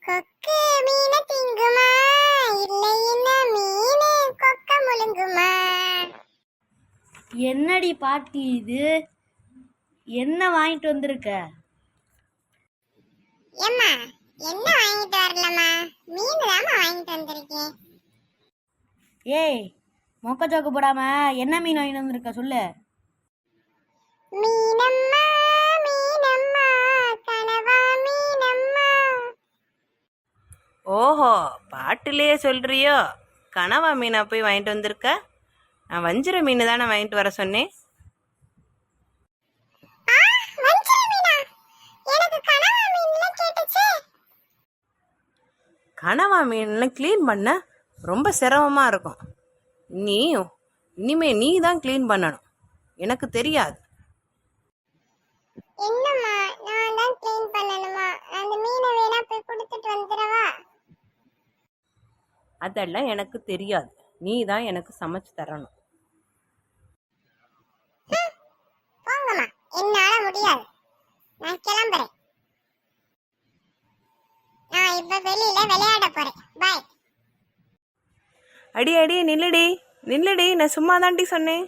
கொக்கு மீன திங்குமா இல்லைன்னா மீனு கொக்க முழுங்குமா? என்னடி பாட்டி இது? என்ன வாங்கிட்டு வந்திருக்க? ஏம்மா என்ன வாங்கிட்டு வரலம்மா, மீன் தாம்மா வாங்கிட்டு வந்திருக்கேன். ஏய், மொக்க ஜோக்கு போடாம என்ன மீன் வாங்கிட்டு வந்திருக்க சொல்லு. மீனம்மா மீனம்மா கனவா மீனம்மா. ஓஹோ, பாட்டிலேயே சொல்றியோ? கனவா மீனா போய் வாங்கிட்டு வந்திருக்க? நான் வஞ்சிர மீன் தானே வாங்கிட்டு வர சொன்னேன். வஞ்சிர மீனா? எனக்கு கனவா மீன்ல கேட்டுச்சே. கனவா மீன்லாம் க்ளீன் பண்ண ரொம்ப சிரமமாக இருக்கும். இனிமே நீ தான் க்ளீன் பண்ணணும், எனக்கு தெரியாது. என்னம்மா நான் தான் க்ளீன் பண்ணணுமா? அந்த மீனை வேணா போய் கொடுத்துட்டு வந்துடவா? அதெல்லாம் எனக்கு தெரியாது, நீ தான் எனக்கு சமைச்சு தரணும். போங்கம்மா, என்னால முடியாது, நான் கிளம்புறேன். நான் இப்ப வெளியில விளையாட போறேன். பாய். அடி நில்லுடி, நான் சும்மா தாண்டி சொன்னேன்.